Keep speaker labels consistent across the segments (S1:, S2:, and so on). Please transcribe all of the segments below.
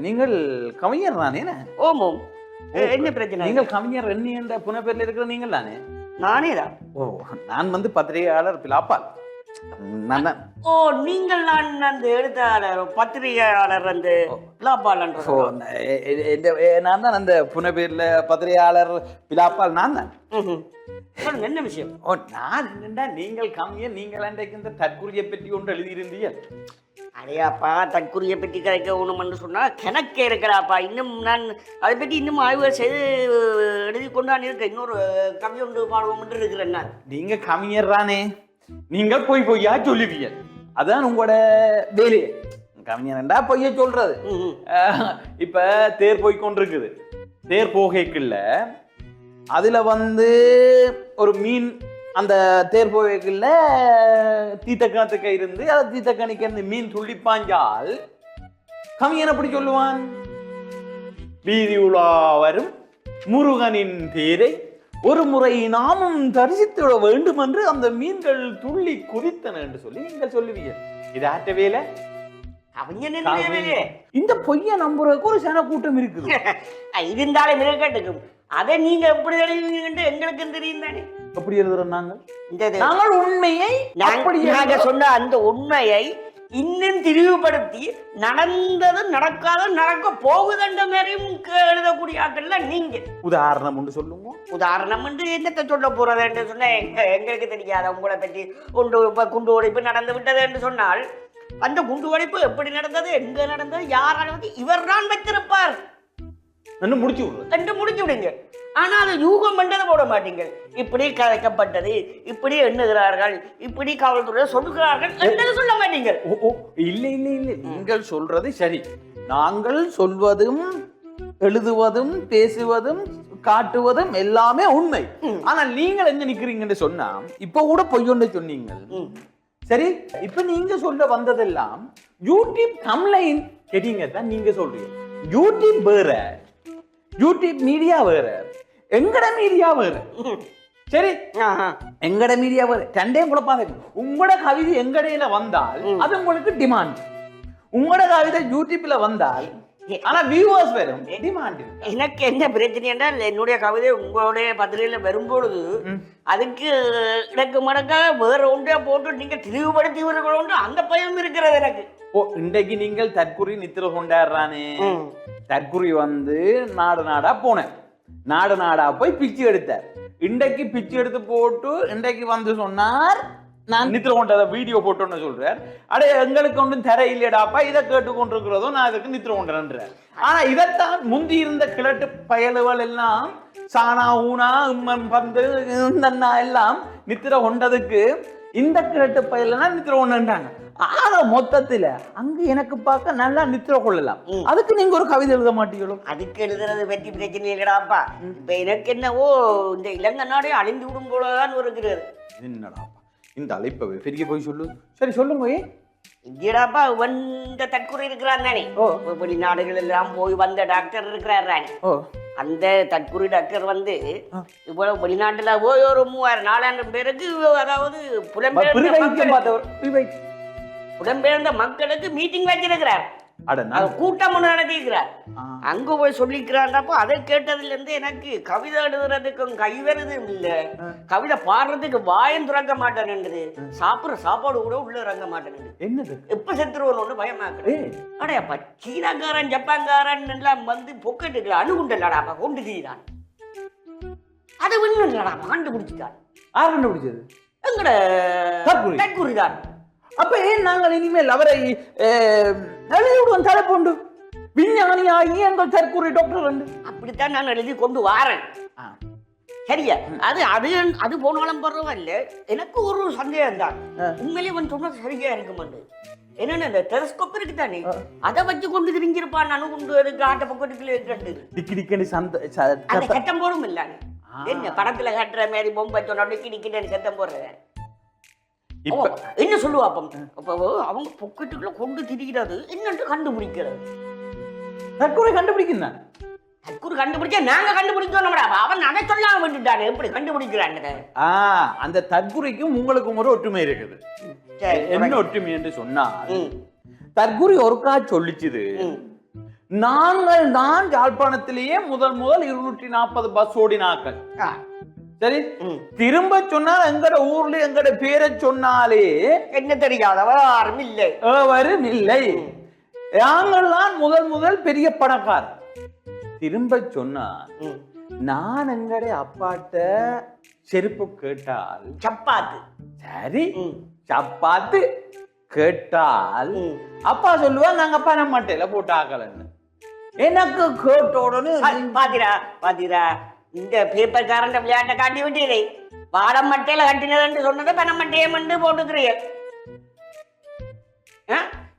S1: நீங்கள் கவிஞர் தானே?
S2: ஓமோம். என்ன பிரச்சனை?
S1: நீங்கள் கவிஞர் என்ன என்ற புனப்பேர்ல இருக்கிற நீங்கள் தானே?
S2: நானே தான்.
S1: ஓ, நான் பத்திரிகையாளர் பிலாப்பால்.
S2: ஓ, நீங்கள் நான் அந்த எழுத்தாளர் பத்திரிகையாளர் அந்த பிலாப்பால்.
S1: நான் தான் அந்த புனப்பேர்ல பத்திரிகையாளர் பிலாப்பால். நான் தான்.
S2: என்ன விஷயம்?
S1: ஓ, நான் என்னண்டா நீங்கள் கவிஞர், நீங்கள் அன்றைக்கு இந்த தற்கொலையை பற்றி ஒன்று எழுதியிருந்தீர்கள்.
S2: அடையாப்பா, தற்கொலையை பற்றி கிடைக்க ஒண்ணுமென்று சொன்னா கணக்கே இருக்கிறாப்பா. இன்னும் நான் அதை பற்றி இன்னும் ஆய்வுகள் செய்து எழுதி கொண்டான் இருக்க. இன்னொரு கவி ஒன்று பாடுவோம் என்று இருக்கிறேன். நான்
S1: நீங்க கவிஞர் தானே, நீங்கள் பொய்யா சொல்லுவீங்க. அதான் உங்களோட வேலையே. கவிஞர்டா பொய்ய சொல்றது. இப்ப தேர் போய் கொண்டிருக்குது. தேர் போகைக்குள்ள அதுல ஒரு மீன் அந்த தேர் போகைக்குள்ள தீத்தக்கணத்துக்கு இருந்து அதை தீத்தக்கணிக்கு இருந்து மீன் துள்ளிப்பாஞ்சால் கவிஞன் அப்படி சொல்லுவான், வீதி உலா வரும் முருகனின் தேரை ஒரு முறை நாமும் தரிசித்துவிட வேண்டும் என்று அந்த மீன்கள் துள்ளி குதித்தன என்று சொல்லி நீங்கள் சொல்லுவீங்க. இது ஆற்ற வேலை. இந்த பொய்ய நம்புறதுக்கு ஒரு சன கூட்டம் இருக்குது.
S2: இருந்தாலும் இருக்கட்டும். அதை நீங்க எப்படி எழுதுவீங்க எங்களுக்கு தெரியும் தானே.
S1: எப்படி எழுதுறோம் நாங்கள் உண்மையை
S2: நாங்க சொன்ன அந்த உண்மையை இன்னும் திரிவுபடுத்தி நடந்ததும் நடக்காதும் நடக்க போகுதுன்ற மாதிரியும் எழுதக்கூடிய ஆட்கள்ல நீங்க.
S1: உதாரணம் ஒன்று சொல்லுங்க.
S2: உதாரணம் வந்து என்னத்தை சொல்ல போறது என்று சொன்ன எங்களுக்கு தெரியாத உங்களை பற்றி குண்டு உடைப்பு நடந்து விட்டது என்று சொன்னால் அந்த குண்டு உடைப்பு எப்படி நடந்தது, எங்க நடந்தது, யார் நடந்தது, இவர் தான் வைத்திருப்பார் முடிச்சு விடுங்க. ஆனா அது யூகம் பண்றதை போட மாட்டீங்க. இப்படி கலைக்கப்பட்டது, இப்படி எண்ணுகிறார்கள், இப்படி காவல்துறை சொல்லுகிறார்கள் என்று சொல்ல மாட்டீங்க.
S1: இல்லை இல்லை இல்லை, நீங்கள் சொல்றது சரி. நாங்கள் சொல்வதும் எழுதுவதும் பேசுவதும் காட்டுவதும் எல்லாமே உண்மை. ஆனா நீங்கள் எங்க நிக்கிறீங்கன்னு சொன்னா இப்ப கூட பொய்யொன்று சொன்னீங்க. சரி, இப்ப நீங்க சொல்ல வந்ததெல்லாம் யூடியூப் கம்ப்ளைண்ட் கேட்டீங்க தான் நீங்க சொல்றீங்க. யூடியூப் வேற, யூடியூப் மீடியா வேற, எங்கட மீடியா வேற. சரி, எங்கட மீடியா வேற. ரெண்டையும் குழப்பாத. உங்களோட கவிதை எங்கடையில வந்தால் அது உங்களுக்கு டிமாண்ட். உங்களோட கவிதை யூடியூப்ல வந்தால் ஆனா வியூவர்ஸ் வரும், டிமாண்ட்.
S2: எனக்கு என்ன பிரச்சனை என்றால் என்னுடைய கவிதை உங்களுடைய பத்திரிகையில வரும்பொழுது அதுக்கு இடக்கு மடக்காக வேற ஒன்றே போட்டு நீங்க தெளிவுபடுத்திவர்கள் ஒன்று அந்த பயம் இருக்கிறது எனக்கு.
S1: ஓ, இன்றைக்கு நீங்கள் தற்குறி நித்திர கொண்டாடுறானே. தற்குறி நாடு நாடா போனேன், நாடு நாடா போய் பிச்சு எடுத்தார். இன்றைக்கு பிச்சு எடுத்து போட்டு இன்றைக்கு சொன்னார் நான் நித்திர கொண்டத வீடியோ போட்டோன்னு சொல்றார். அடே, எங்களுக்கு ஒன்றும் தர இல்லையடாப்பா, இதை கேட்டு கொண்டிருக்கிறதோ நான் இதுக்கு நித்திர கொண்டேன்ற. ஆனா இதைத்தான் முந்தி இருந்த கிழட்டு பயலுகள் எல்லாம் சானா ஊனா உம்மன் பந்து இந்த எல்லாம் நித்திர கொண்டதுக்கு இந்த கிழட்டு பயலா நித்திர கொண்டாங்க. ஆனா மொத்தத்துல அங்க எனக்கு பார்க்க நல்லா நித்திர கொள்ளலாம். அதுக்கு நீங்க ஒரு கவிதை எழுத மாட்டீங்களோ?
S2: அதுக்கு எழுதுறது பற்றி பிரச்சனை இல்லடாப்பா. இப்ப எனக்கு என்னவோ இந்த இலங்கை நாடே அழிந்து விடும் போலதான் இருக்கிறது.
S1: என்னடாப்பா இந்த அழைப்ப பெரிய போய் சொல்லு. சரி சொல்லுங்க.
S2: இங்கடாப்பா வந்த தற்கொலை இருக்கிறார் தானே, வெளிநாடுகள் எல்லாம் போய் வந்த டாக்டர் இருக்கிறார் தானே. அந்த தற்கொலை டாக்டர் இவ்வளவு வெளிநாட்டுல போய் ஒரு 3000-4000 பேருக்கு, அதாவது புலம்பெயர்ந்த மக்களுக்கு மீட்டிங் வச்சிருக்கிறார், கூட்டம் ஒன்று நடத்திருக்கிறார். அங்க போய் சொல்லிக்கிறான்ப்போ அதை கேட்டதுல இருந்து எனக்கு கவிதை எழுதுறதுக்கும் கைவருதும் இல்ல, கவிதை பாடுறதுக்கு வாயம் துறக்க மாட்டேன்னு, சாப்பிடுற சாப்பாடு கூட உள்ள இறங்க மாட்டேன்னு.
S1: என்னது
S2: எப்ப செத்துருவோன்னு பயமாக்குறேன். அடையாப்பா, சீனாக்காரன் ஜப்பான்காரன் எல்லாம் பொக்கெட்டுக்குள்ள அணுகுண்டல்லாடாப்பா கொண்டு தீதான். அதை ஒண்ணுடாப்பா கண்டுபிடிச்சிட்டான்.
S1: யார் கண்டுபிடிச்சது?
S2: எங்கட தற்குறிதான்.
S1: அப்ப ஏன் நாங்கள் இனிமேல் அவரை எழுதிவிடுவோம் தலைப்புண்டு விஞ்ஞானி ஆகி எங்கள் தற்கொலை டாக்டர் வந்து
S2: அப்படித்தான் நான் எழுதி கொண்டு வாரேன். சரியா? அது அது அது போனாலும் பரவாயில்ல. எனக்கு ஒரு சந்தேகம் தான், உண்மையிலே சொன்னது சரியா இருக்குமாண்டு. என்னன்னு இந்த டெலஸ்கோப் இருக்கு தானே, அதை வச்சு கொண்டு திரிஞ்சிருப்பான். நான் கொண்டு அதுக்கு ஆட்ட பக்கத்துக்குள்ள சத்தம் போடும் இல்ல. என்ன படத்துல கட்டுற மாதிரி பொம்பை சொன்ன டிக்கி சத்தம் போடுறேன். என்ன சொல்லுவாப்பம் அவங்க பொக்கெட்டுக்குள்ள கொண்டு திரிகிறது என்னன்னு கண்டுபிடிக்கிறது.
S1: தற்கொலை கண்டுபிடிக்கிறான்.
S2: தற்கொலை கண்டுபிடிச்சா நாங்க கண்டுபிடிச்சோம். அவன் அதை சொல்லாம விட்டுட்டாரு. எப்படி கண்டுபிடிக்கிறாங்க?
S1: அந்த தற்கொலைக்கும் உங்களுக்கும் ஒரு ஒற்றுமை இருக்குது. என்ன ஒற்றுமை என்று சொன்னா, தற்கொலை ஒருக்கா சொல்லிச்சுது, நாங்கள் தான் யாழ்ப்பாணத்திலேயே முதல் 240 பஸ் ஓடினாக்கள். சரி, திரும்ப சொன்னால் எங்கட ஊர்ல எங்கட பேரை சொன்னாலே
S2: என்ன தெரியாதவ யாரும் இல்லை,
S1: வரும் இல்லை. நாங்கள் தான் முதல் பெரிய பணக்கார். திரும்ப சொன்னா நான் எங்கட அப்பாட்ட செருப்பு கேட்டால்
S2: சப்பாத்து,
S1: சரி சப்பாத்து கேட்டால் அப்பா சொல்லுவா நாங்க பணம் மட்டையில போட்டு ஆக்கலன்னு. எனக்கு கேட்ட உடனே
S2: பாத்தீரா இந்த பேப்பர்காரன் விளையாட்டை காட்டி விட்டீரே, வாடம் மட்டையில கட்டினதுன்னு சொன்னதை பணம் மட்டையை மண்டு போட்டுக்கிறீங்க.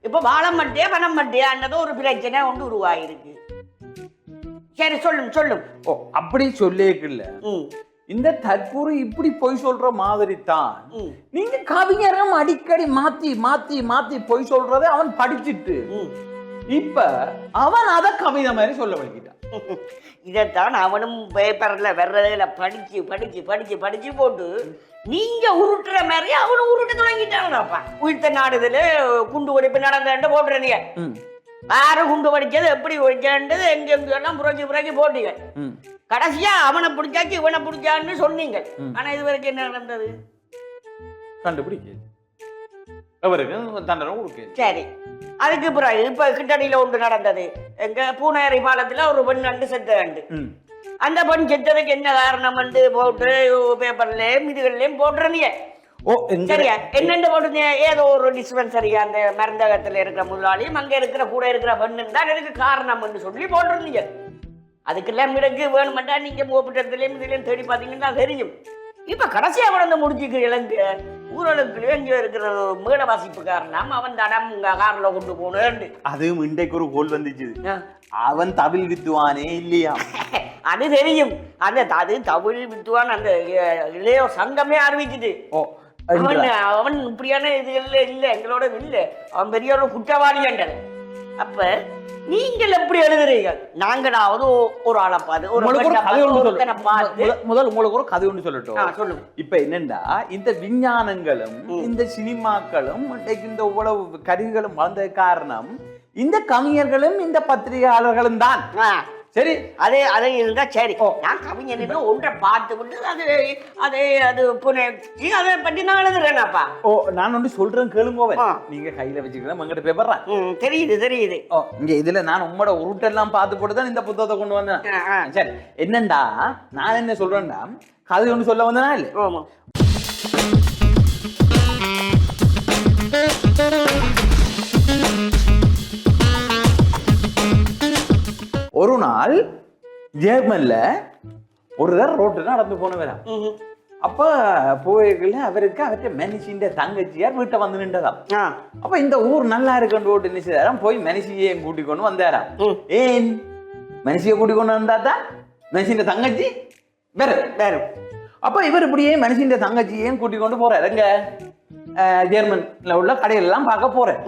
S2: இப்ப வாழம் மட்டையா பணம் மட்டையான்றது ஒரு பிரச்சனை ஒன்று உருவாயிருக்கு. சரி சொல்லும்.
S1: ஓ அப்படி சொல்லிக்கல. இந்த தற்பூர் இப்படி பொய் சொல்ற மாதிரி தான் நீங்க கவிஞரும் அடிக்கடி மாத்தி மாத்தி மாத்தி பொய் சொல்றதை அவன் படிச்சுட்டு இப்ப அவன் அத கவிதை மாதிரி சொல்ல வலிக்கிட்டான்.
S2: இதைத்தான் அவனும் பேப்பர்ல வர்றதுல படிச்சு படிச்சு படிச்சு படிச்சு போட்டு நீங்க உருட்டுற மாதிரி அவனும் உருட்டு தொடங்கிட்டாங்கப்பா. உயிர்த்த நாடுதல குண்டு வெடிப்பு நடந்த போட்டுறீங்க. யாரு குண்டு வெடிச்சது எப்படி வெடிச்சது எங்கெல்லாம் புரட்சி போட்டீங்க. கடைசியா அவனை பிடிச்சாச்சு இவனை பிடிச்சான்னு சொன்னீங்க. ஆனா இது வரைக்கும் என்ன நடந்தது
S1: கண்டுபிடிக்க அவருக்கு தண்டனை கொடுக்க.
S2: சரி, அதுக்கு பிறகு இப்ப கிட்டடியில ஒன்று நடந்தது. எங்க பூனேரி பாலத்துல ஒரு பெண் அண்டு செத்த அண்டு. அந்த பெண் செத்ததுக்கு என்ன காரணம் வந்து போட்டு பேப்பர்லயும் இதுகள்லயும் போட்டுறீங்க. சரியா என்னென்ன போட்டு ஏதோ ஒரு டிஸ்பென்சரி அந்த மருந்தகத்துல இருக்கிற முதலாளியும் அங்க இருக்கிற கூட இருக்கிற பெண்ணு தான் எனக்கு காரணம் சொல்லி போட்டிருந்தீங்க. அதுக்கெல்லாம் மிடக்கு வேணுமெண்டா நீங்க மோப்பிட்டத்துலயும் இதுலயும் தேடி பாத்தீங்கன்னா தெரியும். இப்ப கடைசியா கொண்டு முடிச்சுக்கு இழந்து ஊரலுக்குள்ளே இங்க இருக்கிற மேட வாசிப்பு காரணம் அவன் தடம் கார்ல கொண்டு போனேன்.
S1: அதுவும் இன்றைக்கு ஒரு கோல் வந்துச்சு. அவன் தமிழ் வித்துவானே இல்லையா?
S2: அது தெரியும். அது தமிழ் வித்துவான் அந்த இளைய சங்கமே அறிவிச்சுது. அவன் இப்படியான இதுகள்ல இல்ல, எங்களோட இல்ல, அவன் பெரிய ஒரு குற்றவாளி என்றது. அப்ப நீங்கள் எப்படி எழுதுறீங்க? நாங்களாவது ஒரு ஆளை பார்த்து
S1: முதல் உங்களுக்கு ஒரு கதை ஒன்று சொல்லட்டும்.
S2: சொல்லுங்க.
S1: இப்ப என்னண்டா இந்த விஞ்ஞானங்களும் இந்த சினிமாக்களும் இந்த உழவு கருவிகளும் வளர்ந்த காரணம் இந்த கவிஞர்களும் இந்த பத்திரிகையாளர்களும் தான். சரி,
S2: அதே இருந்தா சரி. நான் கவிஞன் ஒன்றை பார்த்து விட்டு அது புனர்ச்சி அதை பற்றி நான் எழுதுறேன்னாப்பா.
S1: ஓ நான் ஒன்று சொல்றேன் கேளுங்க. நீங்க கையில வச்சுக்கலாம் எங்கிட்ட பேப்பர்றேன்.
S2: தெரியுது.
S1: ஓ இங்க இதுல நான் உங்களோட உருட்டெல்லாம் பார்த்து போட்டு தான் இந்த புத்தகத்தை கொண்டு வந்தேன். சரி, என்னண்டா நான் என்ன சொல்றேன்டா கதை ஒன்று சொல்ல வந்தேனா இல்லை?
S2: ஆமா.
S1: ஒரு நாள் ஜெர்மன்ல ஒருத்தர் ரோட்டு நடந்து போனவரா. அப்ப போய்கள அவருக்கு அவற்றை மனுஷின்ற தங்கச்சியார் வீட்டை வந்து நின்றதாம். அப்ப இந்த ஊர் நல்லா இருக்குன்னு ரோட்டு நினைச்சாராம். போய் மனுஷியை கூட்டி கொண்டு வந்தாராம். ஏன் மனுஷியை கூட்டி கொண்டு வந்தாதான் மனுஷின்ற தங்கச்சி வேற. அப்ப இவர் இப்படியே மனுஷின்ற தங்கச்சியையும் கூட்டி கொண்டு போறாரு. எங்க ஜெர்மன்ல உள்ள கடைகள் எல்லாம் பார்க்க போறேன்.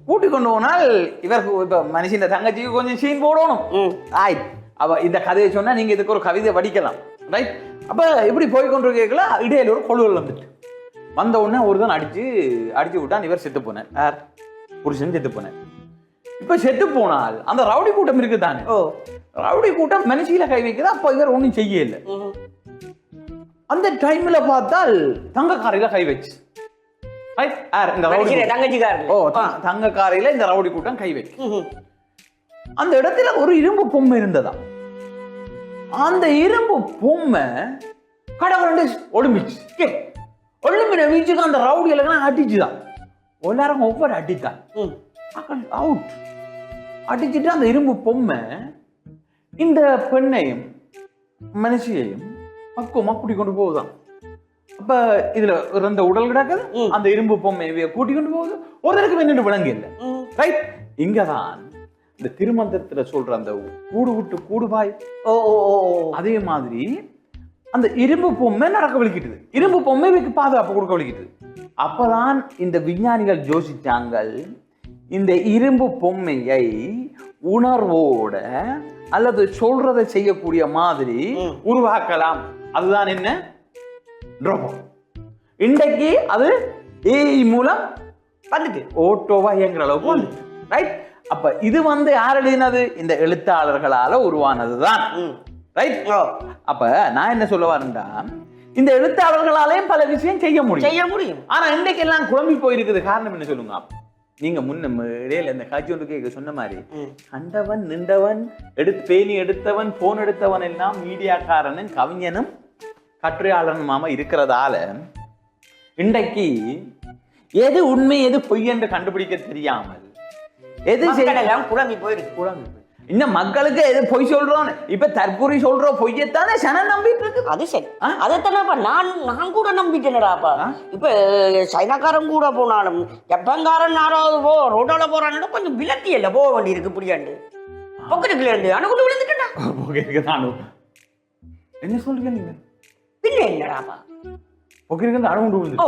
S1: கூட்டி கொண்டு போனால் இவருக்கு இப்ப மனுஷன் தங்கச்சிக்கு கொஞ்சம் சீன் போடணும். அவ இந்த கதையை சொன்னா நீங்க இதுக்கு ஒரு கவிதை படிக்கலாம். ரைட். அப்ப இப்படி போய் கொண்டு கேட்கல இடையில ஒரு கொழுவல் வந்துட்டு வந்த உடனே ஒருதான் அடிச்சு விட்டான். இவர் செத்து போனார். யார்? புருஷன் செத்து போனார். இப்ப செத்து போனால் அந்த ரவுடி கூட்டம் இருக்குதானே, ரவுடி கூட்டம் மனுஷியில கை வைக்குது. அப்ப இவர் ஒண்ணும் செய்ய இல்லை. அந்த டைம்ல பார்த்தால் தங்கக்காரையில கை வச்சு தங்கக்காரையில இந்த ரவுடி கூட்டம் கை வைக்கும். அந்த இடத்துல ஒரு இரும்பு பொம்மை இருந்ததா. அந்த இரும்பு பொம்மை கடவுள் ஒளிம்பிச்சு. ஒளிம்பின வீச்சுக்கு அந்த ரவுடி எல்லாம் அடிச்சுதான். எல்லாரும் ஒவ்வொரு அடித்தான். அவுட் அடிச்சுட்டு அந்த இரும்பு பொம்மை இந்த பெண்ணையும் மனுஷியையும் பக்குவமா கூட்டி கொண்டு போகுதான். அப்ப இதுல ரெண்டு உடல் கிடக்குது. அந்த இரும்பு பொம்மையை கூட்டி கொண்டு போகுது. ஒருத்தருக்கு வெண்ணு விளங்கு இல்லை. ரைட். இங்கதான் இந்த திருமந்திரத்துல சொல்ற அந்த கூடு விட்டு கூடுபாய். அதே மாதிரி அந்த இரும்பு பொம்மை நடக்க வலிக்கிட்டு, இரும்பு பொம்மைக்கு பாதுகாப்பு கொடுக்க வலிக்கிட்டு. அப்பதான் இந்த விஞ்ஞானிகள் யோசிச்சாங்க, இந்த இரும்பு பொம்மையை உணர்வோட அல்லது சொல்றதை செய்யக்கூடிய மாதிரி உருவாக்கலாம். அதுதான் என்ன? இன்றைக்கு அது ஏஐ மூலம் வந்துட்டு ஓட்டோவா இயங்குற அளவுக்கு வந்துட்டு. ரைட். அப்ப இது யார் எழுதினது? இந்த எழுத்தாளர்களால உருவானதுதான். ரைட். அப்ப நான் என்ன சொல்ல வரேன்டா, இந்த எழுத்தாளர்களாலேயும் பல விஷயம் செய்ய முடியும். ஆனா இன்றைக்கு எல்லாம் குழம்பி போயிருக்குது. காரணம் என்ன சொல்லுங்க? நீங்க இடையில இந்த காட்சி ஒன்று கேட்க சொன்ன மாதிரி கண்டவன் நின்றவன் பேணி எடுத்தவன் போன் எடுத்தவன் எல்லாம் மீடியாக்காரனும் கவிஞனும் கட்டுரையாளனுமாம இருக்கிறதால இன்றைக்கு எது உண்மை எது பொய் என்று கண்டுபிடிக்க தெரியாமல் எது
S2: எல்லாம் குழம்பி போயிருக்கு.
S1: இந்த மக்களுக்கு எது பொய் சொல்றோம், இப்ப தற்கொலை சொல்றோம், பொய்யத்தானே சனம் நம்பிட்டு இருக்கு.
S2: அது சரி, அதைத்தானப்பா நான் கூட நம்பிட்டேனடாப்பா. இப்ப சைனாக்காரன் கூட போனாலும் ஜப்பான்காரன் யாராவது ரோட்டால போறான்னு கொஞ்சம் விலத்தியல்ல போக வேண்டி இருக்கு. புரியாண்டு பொக்கெட்டுக்குள்ள இருந்து அணுகுண்டு விழுந்துட்டா.
S1: நானும் என்ன சொல்றீங்க நீங்க?
S2: பின்ன என்னடாப்பா
S1: பொக்கெட்டுக்கு அணுகுண்டு விழுந்து?
S2: ஓ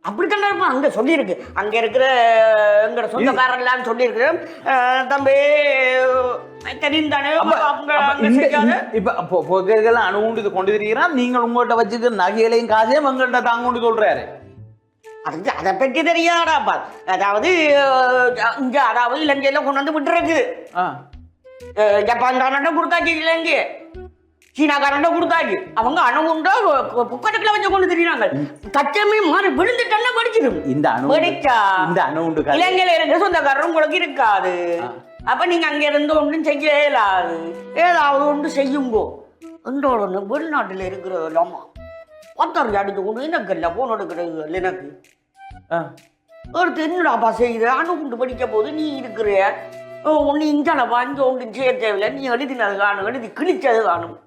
S2: அப்படித்தானப்பா அங்க சொல்லியிருக்கு. அங்க இருக்கிற எங்க சொந்தக்காரன் எல்லாம் சொல்லியிருக்கிறேன். தம்பி தெரிந்தானே
S1: இப்ப பொக்கெட்டுகள் அணுகுண்டு கொண்டு திரிகிறான். நீங்கள் உங்கள்கிட்ட வச்சுக்க நகைகளையும் காசையும் எங்கள்கிட்ட தாங்கொண்டு சொல்றாரு.
S2: அது அதை பற்றி தெரியாதாப்பா. அதாவது இலங்கையில கொண்டு வந்து விட்டுருக்கு. ஜப்பான் காரண்ட கொடுத்தாச்சு, இலங்கை சீனாக்காரண்ட கொடுத்தாச்சு. அவங்க அணுகுண்டா புக்கட்டுக்குள்ள வச்சு கொண்டு தெரியுறாங்க. கச்சமே மாறி விழுந்துட்டா படிச்சிடும். இந்த அணுகுண்டு இலங்கையில இருக்க சொந்தக்காரரும் உங்களுக்கு இருக்காது. அப்ப நீங்க அங்க இருந்து ஒன்றும் செய்ய இயலாது. ஏதாவது ஒன்று செய்யுங்கோ என்றோட வெளிநாட்டுல இருக்கிற இல்லாமா 10 அடித்து கொண்டு எனக்கு இல்லை போன் எடுக்கிறது எனக்கு ஒருத்தர் என்னடாப்பா செய்யுது. அணுகுண்டு படிக்க போது நீ இருக்கிற ஒன்னு இஞ்சால வாங்கி ஒன்று செய்ய தேவையில்லை. நீ எழுதினது காணும், எழுதி கிழிச்சது காணும்.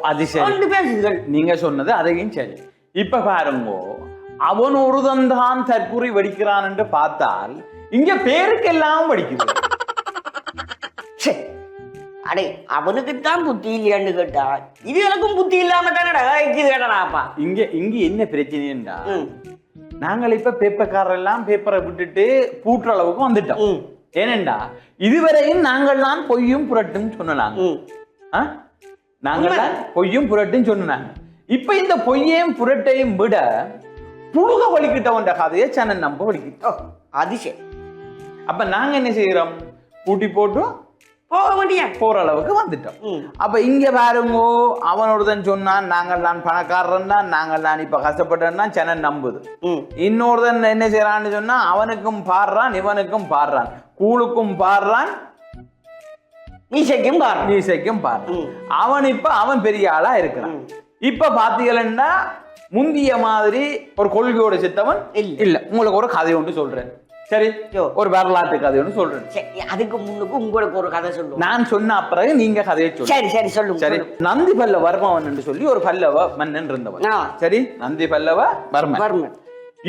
S1: அது சரி, பேசுங்கள் நீங்க சொன்னது அதையும் சரி. இப்ப பாருங்க, அவன் ஒருதன் தான் தற்கொலை வெடிக்கிறான் என்று பார்த்தால் இங்க பேருக்கெல்லாம் வெடிக்குது.
S2: அடே அவனுக்குத்தான் புத்தி இல்லையான்னு கேட்டா இது எனக்கும் புத்தி இல்லாம தானேடாப்பா.
S1: இங்க என்ன பிரச்சனைன்னா, நாங்கள் இப்ப பேப்பர்காரெல்லாம் பேப்பரை விட்டுட்டு பூட்டுற அளவுக்கு வந்துட்டோம். ஏனெண்டா இதுவரையும் நாங்கள் தான் பொய்யும் புரட்டும் சொன்னாங்க. நாங்கள் தான் பொய்யும் புரட்டும் சொன்னாங்க. இப்ப இந்த பொய்யையும் புரட்டையும் விட புழுக வலிக்கிட்டவன் கதையை சேனல் நம்ப வலிக்கிட்டோம்.
S2: அதிசயம்.
S1: அப்ப நாங்க என்ன செய்யறோம்? பூட்டி போட்டு போற அளவுக்கு வந்துட்டோம். அப்ப இங்க பாருங்க, அவனோடதான் சொன்னான் நாங்கள் தான் பணக்காரன் தான், நாங்கள் தான் இப்ப கஷ்டப்பட்டோம்னா சேனல் நம்புது. இன்னொருதன் என்ன செய்யறான்னு சொன்னா அவனுக்கும் பாடுறான், இவனுக்கும் பாடுறான், கூழுக்கும் பாடுறான்,
S2: மீசைக்கும்
S1: பாடுறான். அவன் இப்ப அவன் பெரிய ஆளா இருக்கிறான். இப்ப பாத்தீங்கன்னா முந்திய மாதிரி ஒரு கொள்கையோட செத்தவன் இல்ல. உங்களுக்கு ஒரு கதை ஒன்று சொல்றேன். சரி, ஒரு வரலாற்று கதை ஒன்று சொல்றேன்.
S2: அதுக்கு முன்னுக்கு உங்களுக்கு ஒரு கதை சொல்லுங்க.
S1: நான் சொன்ன பிறகு நீங்க கதையை சொல்லுங்க.
S2: சரி சொல்லுங்க.
S1: சரி, நந்தி பல்லவ வர்மன் என்று சொல்லி ஒரு பல்லவ மன்னன் இருந்தவன். சரி, நந்தி பல்லவ வர்மன்.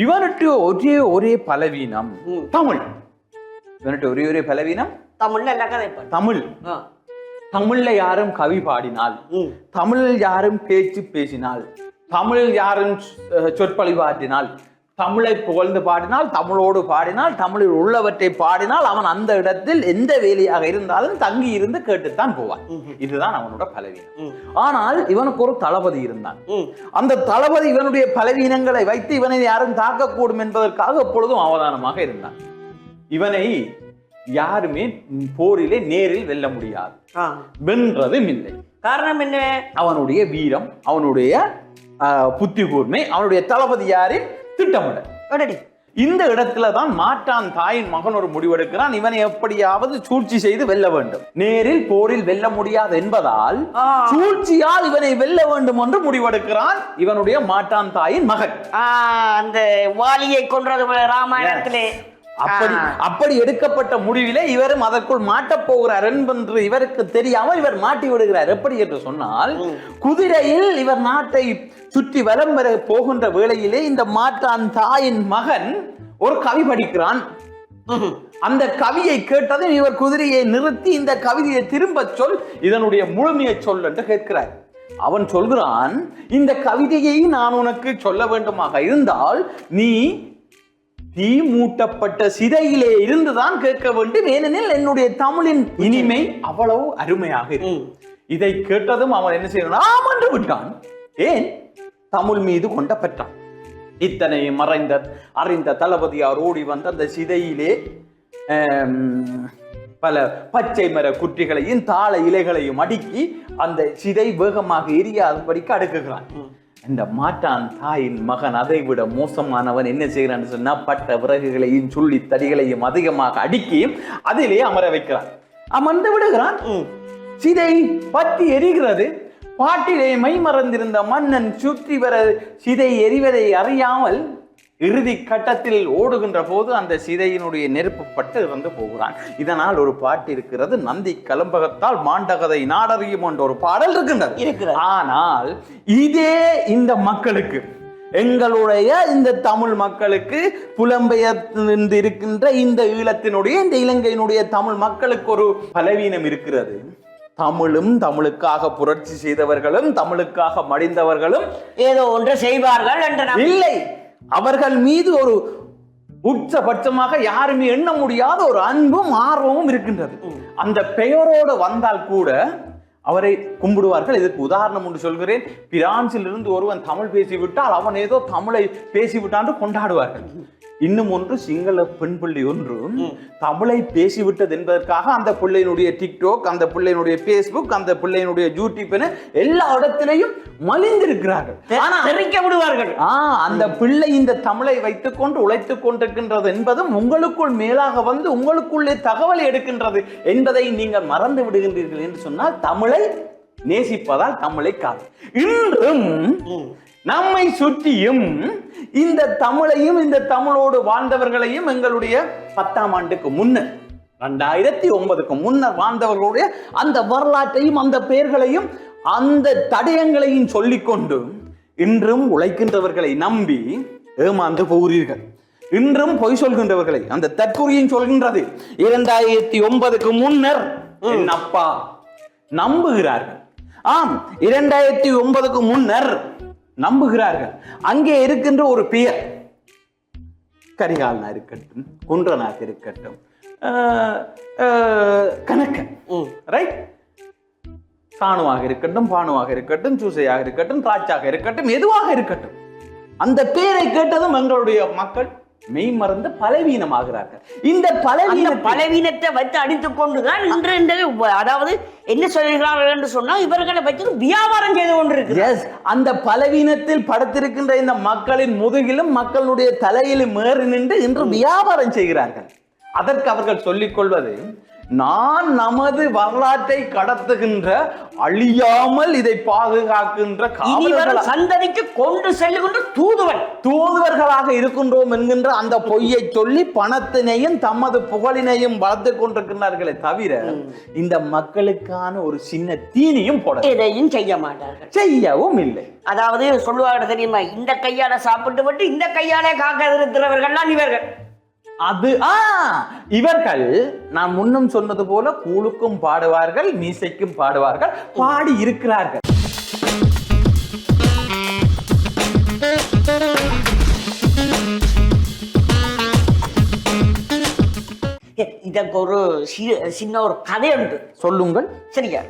S1: இவனுக்கு ஒரே பலவீனம் தமிழ். இவனுக்கு ஒரே பலவீனம் தமிழ். தமிழ்ல யாரும் கவி பாடினால், தமிழில் யாரும் பேச்சு பேசினால், தமிழில் யாரும் சொற்பொழிவாற்றினால், தமிழை புகழ்ந்து பாடினால், தமிழோடு பாடினால், தமிழில் உள்ளவற்றை பாடினால் அவன் அந்த இடத்தில் எந்த வேலையாக இருந்தாலும் தங்கி இருந்து கேட்டுத்தான் போவான். இதுதான் அவனோட பலவீனம். ஆனால் இவனுக்கு ஒரு தளபதி இருந்தான். அந்த தளபதி இவனுடைய பலவீனங்களை வைத்து இவனை யாரும் தாக்கக்கூடும் என்பதற்காக எப்பொழுதும் அவதானமாக இருந்தான். இவனை யாருமே போரிலே நேரில் வெல்ல முடியாது, வென்றதும் இல்லை.
S2: காரணம் என்ன?
S1: அவனுடைய வீரம், அவனுடைய புத்தி கூர்மை, அவனுடைய தளபதி யாரின் திட்டமிட. இந்த இடத்துல தான் மாற்றான் தாயின் மகன் ஒரு முடிவெடுக்கிறான். இவனை எப்படியாவது சூழ்ச்சி செய்து வெல்ல வேண்டும். நேரில் போரில் வெல்ல முடியாது என்பதால் சூழ்ச்சியால் இவனை வெல்ல வேண்டும் என்று முடிவெடுக்கிறான் இவனுடைய மாற்றான் தாயின் மகன்.
S2: அந்த வாலியை கொன்றது ராமாயணத்திலே.
S1: அப்படி எடுக்கப்பட்ட முடிவிலே இவரும் அதற்குள் மாட்டப் போகிறார் என்று இவருக்கு தெரியாமல் இவர் மாட்டி விடுகிறார். எப்படி என்று சொன்னால், குதிரையில் இவர் நாட்டை சுற்றி வலம் வர போகின்ற வேளையிலே இந்த மாற்றான் தாயின் மகன் ஒரு கவி படிக்கிறான். அந்த கவியை கேட்டதும் இவர் குதிரையை நிறுத்தி இந்த கவிதையை திரும்ப சொல், இதனுடைய முழுமையை சொல் என்று கேட்கிறார். அவன் சொல்கிறான், இந்த கவிதையை நான் உனக்கு சொல்ல வேண்டுமாக இருந்தால் நீ தீ மூட்டப்பட்ட சிறையிலே இருந்துதான் கேட்க வேண்டும், ஏனெனில் என்னுடைய தமிழின் இனிமை அவ்வளவு அருமையாக இருக்கும். இதை கேட்டதும் அவன் என்ன செய்யறான்? ஆமென்று விட்டான். ஏன்? தமிழ் மீது கொண்ட பெற்றான். இத்தனை அறிந்த தளபதியார் ஓடி வந்த அந்த சிறையிலே பல பச்சை மர குற்றிகளையும் தாழ இலைகளையும் அடுக்கி அந்த சிதை வேகமாக எரியாதபடிக்கு அடுக்குகிறான். இந்த மாட்டான் தாயின் மகன் அதை விட மோசமானவன் என்ன செய்கிறான்னு சொன்னா பட்ட விறகுகளையும் சுள்ளி தடிகளையும் அதிகமாக அடுக்கி அதிலே அமர வைக்கிறான். அமர்ந்து விடுகிறான். சிதை பற்றி எரிகிறது. பாட்டிலே மை மறந்திருந்த மன்னன் சுற்றி வர சிதை எரிவதை அறியாமல் இறுதி கட்டத்தில் ஓடுகின்ற போது அந்த சிதையினுடைய நெருப்பு பட்டு இறந்து போகிறான். இதனால் ஒரு பாட்டு இருக்கிறது, நந்தி கலம்பகத்தால் மாண்டகதை நாடறியும் என்ற ஒரு பாடல் இருக்கின்றது. ஆனால் இதே இந்த மக்களுக்கு, எங்களுடைய இந்த தமிழ் மக்களுக்கு, புலம்பெயர்ந்து இருக்கின்ற இந்த ஈழத்தினுடைய இந்த இலங்கையினுடைய தமிழ் மக்களுக்கு ஒரு பலவீனம் இருக்கிறது. தமிழும் தமிழுக்காக புரட்சி செய்தவர்களும் தமிழுக்காக மடிந்தவர்களும்
S2: ஏதோ ஒன்று செய்வார்கள் என்று
S1: இல்லை, அவர்கள் மீது ஒரு உச்சபட்சமாக யாருமே எண்ண முடியாத ஒரு அன்பும் ஆர்வமும் இருக்கின்றது. அந்த பெயரோடு வந்தால் கூட அவரை கும்பிடுவார்கள். இதற்கு உதாரணம் ஒன்று சொல்கிறேன். பிரான்சில் இருந்து ஒருவன் தமிழ் பேசிவிட்டால் அவன் ஏதோ தமிழை பேசிவிட்டான் கொண்டாடுவார்கள். இன்னும் ஒன்று, சிங்கள பெண் பிள்ளை ஒன்று தமிழை பேசிவிட்டது என்பதற்காக அந்த பிள்ளையினுடைய டிக்டாக், அந்த பிள்ளையினுடைய பேஸ்புக், அந்த பிள்ளையினுடைய யூடியூப் என எல்லா இடத்திலையும் மலிந்திருக்கிறார்கள்.
S2: விடுவார்கள்.
S1: அந்த பிள்ளை இந்த தமிழை வைத்துக் கொண்டு உழைத்துக் கொண்டிருக்கின்றது என்பதும் உங்களுக்குள் மேலாக வந்து உங்களுக்குள்ளே தகவலை எடுக்கின்றது என்பதை நீங்கள் மறந்து விடுகின்றீர்கள் என்று சொன்னால் தமிழை நேசிப்பதால் தமிழை காது. இன்றும் நம்மை சுற்றியும் இந்த தமிழையும் இந்த தமிழோடு வாழ்ந்தவர்களையும் எங்களுடைய 10ஆம் ஆண்டுக்கு முன்னர் 2009க்கு முன்னர் வாழ்ந்தவர்களுடைய அந்த வரலாற்றையும் அந்த பெயர்களையும் அந்த தடயங்களையும் சொல்லிக்கொண்டு இன்றும் உழைக்கின்றவர்களை நம்பி ஏமாந்து போகிறீர்கள். இன்றும் பொய் சொல்கின்றவர்களை அந்த தற்கொலையும் சொல்கின்றது. 2009க்கு முன்னர் என் அப்பா நம்புகிறார்கள். ஆம், 2009க்கு முன்னர் நம்புகிறார்கள். அங்கே இருக்கின்ற ஒரு பெயர், கரிகாலனா இருக்கட்டும், குன்றனாக இருக்கட்டும், கணக்கன், ரைட், சாணுவாக இருக்கட்டும், பானுவாக இருக்கட்டும், சூசையாக இருக்கட்டும், ராஜாக இருக்கட்டும், எதுவாக இருக்கட்டும், அந்த பெயரை கேட்டதும் எங்களுடைய மக்கள் மெய் மறந்து பலவீனமாகிறார்கள். இந்த
S2: பலவீனத்தை வைத்து அடித்துக் கொண்டுதான் இன்று அதாவது என்ன சொல்கிறார்கள் என்று சொன்னால் இவர்களை வைத்து வியாபாரம் செய்து கொண்டிருக்கு.
S1: அந்த பலவீனத்தில் படுத்திருக்கின்ற இந்த மக்களின் முதுகிலும் மக்களுடைய தலையிலும் ஏறி நின்று இன்று வியாபாரம் செய்கிறார்கள். அதற்கு அவர்கள் சொல்லிக் கொள்வது, நான் நமது வரலாற்றை கடத்துகின்ற, அழியாமல் இதை பாதுகாக்கின்ற
S2: சந்ததிக்கு கொண்டு செல்லுகின்ற
S1: தூதுவர்களாக இருக்கின்றோம் என்கின்ற அந்த பொய்யை சொல்லி பணத்தினையும் தமது புகழினையும் வளர்த்து கொண்டிருக்கிறார்களே தவிர இந்த மக்களுக்கான ஒரு சின்ன தீனியும் போட
S2: எதையும் செய்ய மாட்டார்கள்,
S1: செய்யவும் இல்லை.
S2: அதாவது சொல்லுவாங்க தெரியுமா, இந்த கையால சாப்பிட்டு விட்டு இந்த கையாலே காக்க இருக்கிறவர்கள்லாம் இவர்கள்.
S1: அது இவர்கள் நான் முன்னும் சொன்னது போல கூழுக்கும் பாடுவார்கள், மீசைக்கும் பாடுவார்கள், பாடி இருக்கிறார்கள்.
S2: இதற்கு ஒரு சின்ன ஒரு கதை உண்டு,
S1: சொல்லுங்கள்.
S2: சரியா?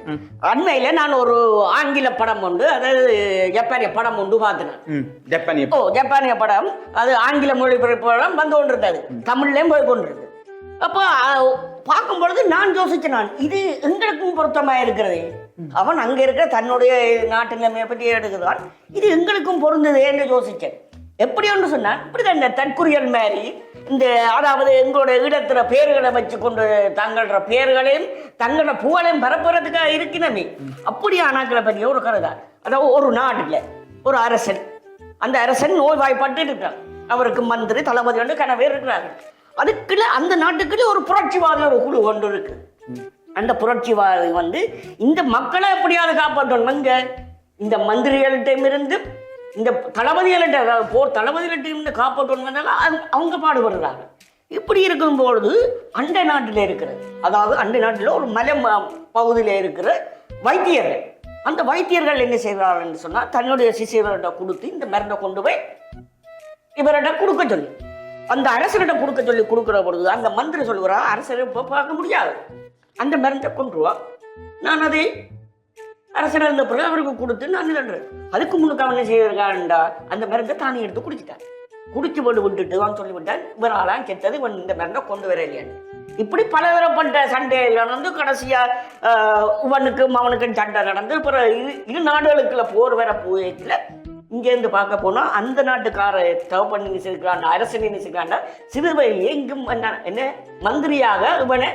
S2: அண்மையில நான் ஒரு ஆங்கில படம் உண்டு, அதாவது ஜப்பானிய படம் உண்டு பார்த்தேன். ஜப்பானிய படம், அது ஆங்கில மொழி படம் வந்து கொண்டிருந்தது, தமிழ்லயும் போய் கொண்டிருக்கு. அப்போ பார்க்கும் பொழுது நான் யோசிச்சேன், நான் இது எங்களுக்கும் பொருத்தமா இருக்கிறது. அவன் அங்க இருக்கிற தன்னுடைய நாட்டு நிலைமையை பற்றி எடுக்கிறான், இது எங்களுக்கும் பொருந்தது என்று யோசிச்சேன். எப்படி ஒன்று சொன்னான், இப்படிதான் இந்த தற்குறியல் மாதிரி இந்த அதாவது எங்களுடைய ஈழத்துல பேர்களை வச்சு கொண்டு தங்களோட பேர்களையும் தங்களோட புகழையும் பரப்புறதுக்காக இருக்கிறமே அப்படி ஆனாக்களை பற்றிய ஒரு கதை தான். அதாவது ஒரு நாட்டில் ஒரு அரசன், அந்த அரசன் நோய்வாய்ப்பட்டு இருக்கிறார், அவருக்கு மந்திரி தளபதி வந்து கனவே இருக்கிறார்கள். அதுக்குள்ள அந்த நாட்டுக்குள்ள ஒரு புரட்சிவாதி ஒரு குழு ஒன்று இருக்கு. அந்த புரட்சிவாதி வந்து இந்த மக்களை எப்படியாவது காப்பாற்றணுங்க, இந்த மந்திரிகளிடமிருந்து இந்த தளபதிகளிட்ட, அதாவது போர் தளபதிகளிட்ட காப்பாற்றணும் அவங்க பாடுபடுறாங்க. இப்படி இருக்கும்பொழுது அண்டை நாட்டில் இருக்கிறது, அதாவது அண்டை நாட்டில் ஒரு மலை பகுதியில் இருக்கிற வைத்தியர்கள், அந்த வைத்தியர்கள் என்ன செய்கிறார்கள் என்று சொன்னால் தன்னுடைய சிசியர்களிட்ட கொடுத்து இந்த மருந்தை கொண்டு போய் இவர்கிட்ட கொடுக்க சொல்லி, அந்த அரசர்கிட்ட கொடுக்க சொல்லி கொடுக்குற பொழுது அந்த மந்திரி சொல்லுகிறா, அரசரை இப்போ பார்க்க முடியாது, அந்த மருந்தை கொண்டு வா, நான் அதை அரசர் இருந்த பிறகு அவருக்கு கொடுத்து நான் இல்லைன்றேன். அதுக்கு முன்னுக்கு அவன் என்ன செய்யறான்டா, அந்த மருந்தை தானே எடுத்து குடிச்சிட்டான், குடிச்சு போட்டு விட்டுட்டு வாங்க சொல்லி விட்டான், இவனாலாம் கெட்டது, இவன் இந்த மருந்தை கொண்டு வர இல்லையான்னு. இப்படி பலதரப்பட்ட சண்டையில் நடந்து கடைசியா இவனுக்கும் அவனுக்கும் சண்டை நடந்து அப்புறம் இரு நாடுகளுக்குள்ள போர் வர போயில இங்கேருந்து பார்க்க போனா அந்த நாட்டுக்கார தவப்பண்ணி நினைச்சிருக்கிறான், அரசனை நினைச்சிருக்காண்டா, சிறு வயதிலே இங்கும் என்ன மந்திரியாக இவனை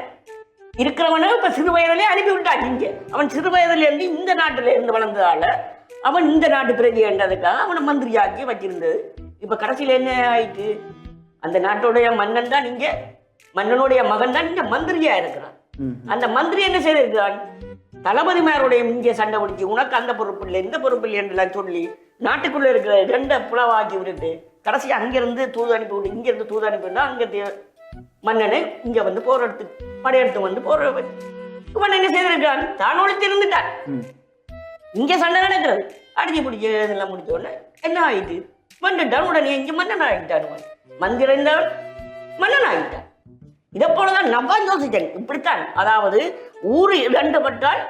S2: இருக்கிறவனை இப்ப சிறு வயதிலே அனுப்பி விட்டான். இங்க அவன் சிறு வயதுல இருந்து இந்த நாட்டுல இருந்து வளர்ந்ததால அவன் இந்த நாட்டு பிரஜை என்றதுக்காக அவனை மந்திரியாக்கி வச்சிருந்தது. இப்ப கடைசியில என்ன ஆயிட்டு, அந்த நாட்டுடைய மன்னன் தான் இங்க, மன்னனுடைய மகன் தான் இங்க மந்திரியா இருக்கிறான். அந்த மந்திரி என்ன செய்திருக்கிறான், தளபதிமாருடைய இங்கே சண்டை பிடிச்சி உனக்கு அந்த பொறுப்பு இல்லை இந்த பொறுப்பு இல்லை என்றெல்லாம் சொல்லி நாட்டுக்குள்ள இருக்கிற ரெண்ட புலவாக்கி விட்டுட்டு கடைசி அங்கிருந்து தூது அனுப்பி விட்டு இங்கிருந்து தூது அனுப்பிவிட்டா அங்க மன்னனை இங்க வந்து போராடுத்து படையெடுத்து வந்து போற இவன் என்ன செய்திருக்கான், தான் ஒழித்து இருந்துட்டான். இங்க சண்டை நடக்கிறது அடிச்சு பிடிச்சி இதெல்லாம் முடிச்ச உடனே என்ன ஆயிட்டு வந்துட்டான். உடனே இங்க மன்னன் ஆகிட்டான், மந்திரி இருந்தால் மன்னன் ஆகிட்டான். இதை போலதான் நான் யோசிச்சேன். இப்படித்தான், அதாவது ஊரு இரண்டுபட்டால்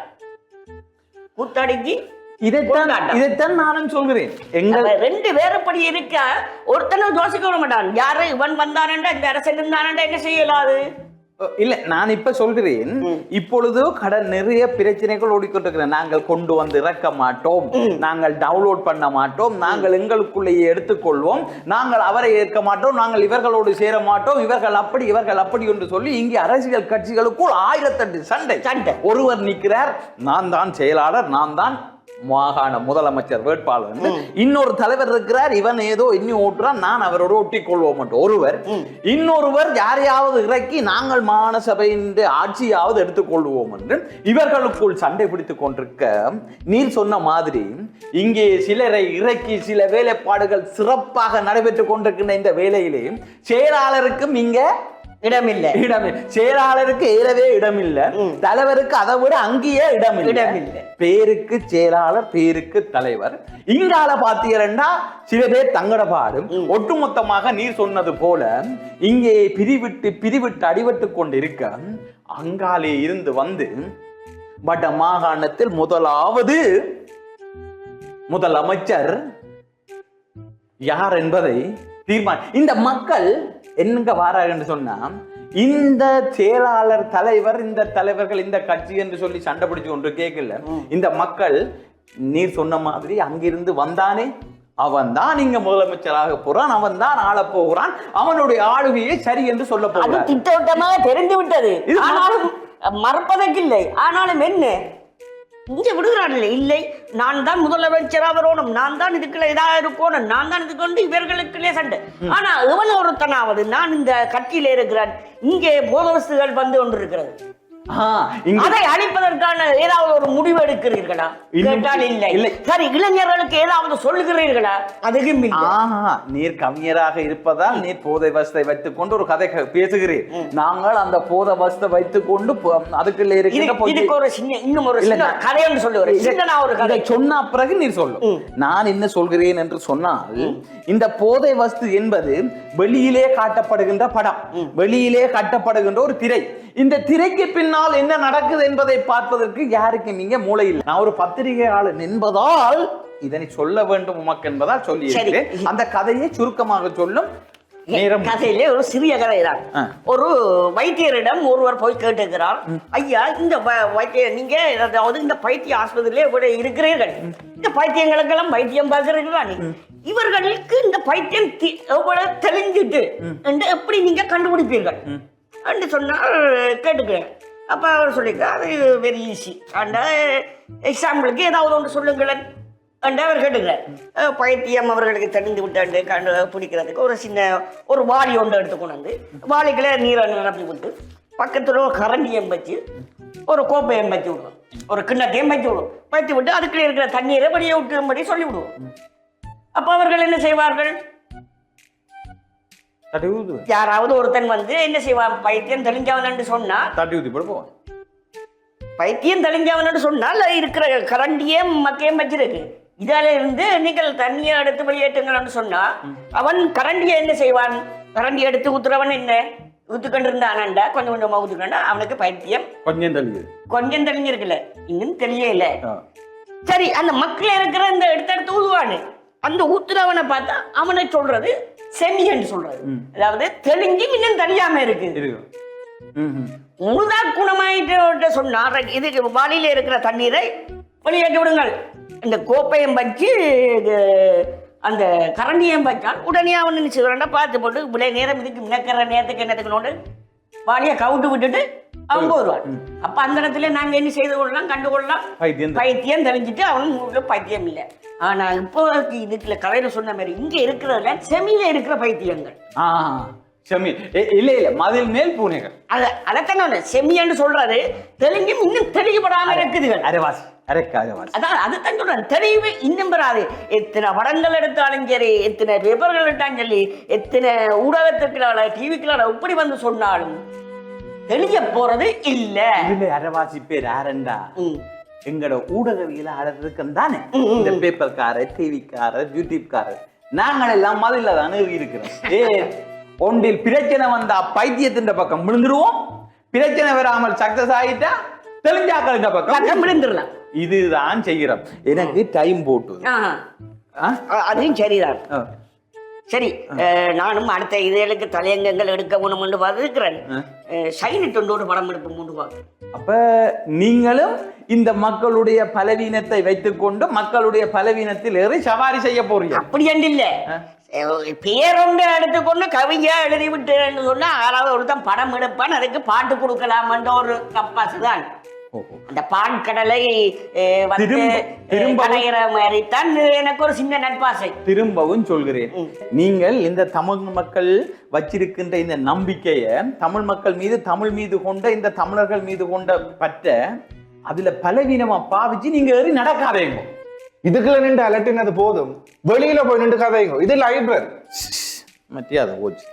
S2: கூத்தாடிக்கு
S1: இதைத்தான் நானும் சொல்கிறேன். எங்க
S2: ரெண்டு வேறுபடி இருக்க ஒருத்தனும் யோசிக்க விட மாட்டான். யாரு இவன் வந்தானண்டா இந்த அரசன் இருந்தானண்டா என்ன செய்யலாது
S1: இல்ல. நான் இப்ப சொல்கிறேன், இப்பொழுது கடன் நிறைய பிரச்சனைகள் ஓடிக்கொண்டிருக்கிறேன். நாங்கள் கொண்டு வந்து இறக்க மாட்டோம், நாங்கள் டவுன்லோட் பண்ண மாட்டோம், நாங்கள் எங்களுக்குள்ளேயே எடுத்துக்கொள்வோம், நாங்கள் அவரை ஏற்க மாட்டோம், நாங்கள் இவர்களோடு சேர மாட்டோம், இவர்கள் அப்படி இவர்கள் அப்படி என்று சொல்லி இங்கே அரசியல் கட்சிகளுக்குள் 1008 சண்டை. ஒருவர் நிற்கிறார், நான் தான் செயலாளர், நான் தான் மாகாண முதலமைச்சர் வேட்பாளர். இன்னொரு தலைவர் இருக்கிறார், இவன் ஏதோ இன்னும் ஓட்டுறான், நான் அவரோட ஒட்டிக் கொள்வோம் ஒருவர். இன்னொருவர் யாரையாவது இறக்கி நாங்கள் மாகாண சபையின் ஆட்சியாவது எடுத்துக்கொள்வோம் என்று இவர்களுக்குள் சண்டை பிடித்துக் கொண்டிருக்க, நீர் சொன்ன மாதிரி இங்கே சிலரை இறக்கி சில வேலைப்பாடுகள் சிறப்பாக நடைபெற்றுக் கொண்டிருக்கின்ற இந்த வேலையிலே செயலாளருக்கும் இங்க இடமில்லை. செயலாளருக்கு ஏறவே இடமில்லை, தலைவருக்கு அதை விட அங்கேயே இடமில்லை. பேருக்கு செயலாளர், பேருக்கு தலைவர். இங்கால பாத்தீங்கன்னா சில பேர் தங்கட பாடும். ஒட்டுமொத்தமாக நீர் சொன்னது போல இங்கே பிரிவிட்டு அடிபட்டு கொண்டிருக்க, அங்காலே இருந்து வந்து வட மாகாணத்தில் முதலமைச்சர் யார் என்பதை இந்த மக்கள் என்னங்க வாராங்க சொன்னா, இந்த செயலாளர் தலைவர் இந்த தலைவர்கள் இந்த கட்சி என்று சொல்லி சண்டை பிடிச்சு ஒன்று கேட்கல. இந்த மக்கள் நீர் சொன்ன மாதிரி அங்கிருந்து வந்தானே, அவன் தான் இங்க முதலமைச்சராக போறான், அவன் தான் ஆள போகிறான், அவனுடைய ஆளுகையை சரி என்று சொல்ல போகிறான்.
S2: திட்டவட்டமாக தெரிந்து விட்டது, ஆனாலும் மறப்பதற்கு இல்லை. ஆனாலும் என்ன இங்க விடுகிறான் இல்லை, நான் தான் முதலமைச்சராக வரணும், நான் தான் இதுக்குள்ள இதாக இருக்கணும், நான் தான் இதுக்கு வந்து இவர்களுக்குள்ளே சண்டை. ஆனா இவன் ஒருத்தனாவது நான் இந்த கட்சியில இருக்கிறான், இங்கே போத வஸ்துகள் வந்து கொண்டு இருக்கிறது, அதை அழிப்பதற்கான ஏதாவது ஒரு முடிவு எடுக்கிறீர்களா கேட்டால் இல்லை. சரி, இளைஞர்களுக்கு ஏதாவது சொல்லுகிறீர்களா? அதுக்கும்
S1: நீர் கவிஞராக இருப்பதால் நீர் போதை வசத்தை வைத்துக் கொண்டு ஒரு கதை பேசுகிறீர். நாங்கள் அந்த போதை வசத்தை வைத்துக் கொண்டு அதுக்குள்ள
S2: இருக்கிற ஒரு சின்ன இன்னும் ஒரு கதை என்று சொல்லுவேன்.
S1: சொன்ன பிறகு நீர் சொல்லும். நான் என்ன சொல்கிறேன் என்று சொன்னால், இந்த போதை வஸ்து என்பது வெளியிலே காட்டப்படுகின்ற படம், வெளியிலே காட்டப்படுகின்ற ஒரு திரை. இந்த திரைக்கு பின்னால் என்ன நடக்குது என்பதை பார்ப்பதற்கு யாருக்கு நீங்க மூளை இல்லை. நான் ஒரு பத்திரிகையாளர் என்பதால் இதனை சொல்ல வேண்டும் உமக்கு என்பதால் சொல்லி அந்த கதையை சுருக்கமாக சொல்லும்.
S2: கதையிலே ஒரு சிறிய கதை தான். ஒரு வைத்தியரிடம் ஒருவர் போய் கேட்டுக்கிறார், ஐயா இந்த வைத்தியம் நீங்க அதாவது இந்த பைத்திய ஆஸ்பத்திரியிலே இப்படி இருக்கிறீர்கள், இந்த பைத்தியங்களுக்கெல்லாம் வைத்தியம் பார்க்கிறீர்களா, இவர்களுக்கு இந்த பைத்தியம் எவ்வளவு தெளிஞ்சிட்டு என்று எப்படி நீங்க கண்டுபிடிப்பீர்கள் என்று சொன்னால் கேட்டுக்கிறேன். அப்ப அவர் சொல்லிக்கிறார், அது வெரி ஈஸி, அந்த எக்ஸாம்பிளுக்கு ஏதாவது ஒன்று சொல்லுங்களேன் என்று அவர் கேட்டுக்கிறார். பைத்தியம் அவர்களுக்கு தெரிந்து விட்டு கண்டு பிடிக்கிறதுக்கு ஒரு சின்ன ஒரு வாளி ஒன்று எடுத்துக்கொண்டு வந்து வாளிக்குள்ளே நீரை நிரப்பி விட்டு பக்கத்தில் ஒரு கரண்டியம் வச்சு ஒரு கோப்பையம் வச்சு விடுவோம், ஒரு கிண்ணத்தையும் வச்சு விடுவோம், வைத்து விட்டு அதுக்குள்ளே இருக்கிற தண்ணீரை வெளியே விட்டும்படி சொல்லி விடுவோம். அப்போ அவர்கள் என்ன செய்வார்கள், யாராவது ஒருத்தன் வந்து என்ன செய்வான், பைத்தியம் தெளிஞ்சவன் சொன்னா பைத்தியம் தெளிஞ்சவன் சொன்னால் இருக்கிற கரண்டியே மக்கையும் வச்சிருக்கு, இதால இருந்து நீங்கள் தண்ணியை எடுத்து வெளியேற்றுங்கன்னு சொன்னா அவன் கரண்டியை என்ன செய்வான், கரண்டி எடுத்து ஊத்துறவன் என்ன ஊத்துக்கொண்டு இருந்தானண்டா கொஞ்சம் கொஞ்சமா ஊத்துக்கண்டா அவனுக்கு பைத்தியம் கொஞ்சம் தெளிஞ்சிருக்குல்ல, இன்னும் தெரியல. சரி, அந்த மக்கள் இருக்கிற இந்த எடுத்து ஊதுவானு அந்த ஊத்துறவனை பார்த்தா அவனை சொல்றது செமின்னு சொல்றது, அதாவது தெளிஞ்சு இன்னும் தெரியாம இருக்கு. முழுதா குணமாயிட்டு சொன்னா இதுக்கு வாளியில இருக்கிற தண்ணீரை வெளியேற்றி விடுங்கள். இந்த கோப்பையும் வச்சு அந்த கரண்டியும் வச்சால் உடனே அவன் நினைச்சுக்கிறா பார்த்து போட்டு இவ்வளவு நேரம் இதுக்கு மினக்கிற நேரத்துக்கு என்னத்துக்கு வாளியை கவுட்டு விட்டுட்டு அவன் போடுவான். அப்ப அந்த இடத்துல நாங்க என்ன செய்து கொள்ளலாம், கண்டுகொள்ளலாம். பைத்தியம் தெரிஞ்சுட்டு அவனும் பைத்தியம் இல்லை. ஆனா இப்போ இதுக்குள்ள கதையில சொன்ன மாதிரி இங்க இருக்கிறதுல செமியில இருக்கிற பைத்தியங்கள்.
S1: செமி இல்ல இல்ல மதில் மேல் பூனைகள்.
S2: அதத்தான செமியான்னு சொல்றாரு. தெலுங்கும் இன்னும் தெளிவுபடாம இருக்குதுகள்.
S1: அரைவாசி
S2: அதான் அதுதான் சொல்றேன். தெளிவு இன்னும் பெறாது. எத்தனை படங்கள் எடுத்தாலும் சரி, எத்தனை பேப்பர்கள் எடுத்தாலும் சொல்லி, எத்தனை ஊடகத்துக்குள்ள டிவிக்குள்ள எப்படி வந்து சொன்னாலும் தெளிய போறது இல்ல.
S1: அரைவாசி பேர் யாருண்டா எங்கட ஊடகவியலாளருக்கு தானே இந்த பேப்பர்காரர், டிவிக்காரர், யூடியூப்காரர். நாங்கள் எல்லாம் மதில தானே இருக்கிறோம். ஒன்றில் பிரச்சனை வந்தா பைத்தியத்தின் பக்கம் விழுந்துருவோம். பிரச்சனை வராமல் சக்சஸ் ஆகிட்டா தெளிஞ்சாக்கள் பக்கம்
S2: விழுந்துடலாம்.
S1: இதுதான் செய்கிறோம். எனக்கு டைம் போட்டு
S2: அதையும் சரிதான். சரி, நானும் அடுத்த இதழுக்கு தலையங்கங்கள் எடுக்க வேணும்னு பார்த்துருக்கிறேன். சைனி தொண்டோடு படம் எடுக்க மூன்று.
S1: அப்ப நீங்களும் இந்த மக்களுடைய பலவீனத்தை வைத்துக்கொண்டு மக்களுடைய பலவீனத்தில் ஏறி சவாரி செய்ய போறீங்க.
S2: அப்படி இல்ல, பேரொண்டு எடுத்துக்கொண்டு கவிஞா எழுதி விட்டுன்னு சொன்னா யாராவது ஒருத்தன் படம் எடுப்பான், அதுக்கு பாட்டு கொடுக்கலாம்ன்ற ஒரு கப்பாசு தான். அந்த பான்கடலை கடைகிற மாதிரி தான் எனக்கு ஒரு சின்ன நட்பாசை.
S1: திரும்பவும் சொல்கிறேன், நீங்கள் இந்த தமிழ் மக்கள் வச்சிருக்கின்ற இந்த நம்பிக்கையை தமிழ் மக்கள் மீது, தமிழ் மீது கொண்ட, இந்த தமிழர்கள் மீது கொண்ட பற்ற அதுல பலவீனமா பாவிச்சு நீங்க ஏறி நடக்காதேங்க.
S3: இதுக்குள்ள நின்று அலட்டினது போதும், வெளியில போய் நின்று கதைங்க. இது லைப்ரரி
S1: மத்தியாத போச்சு.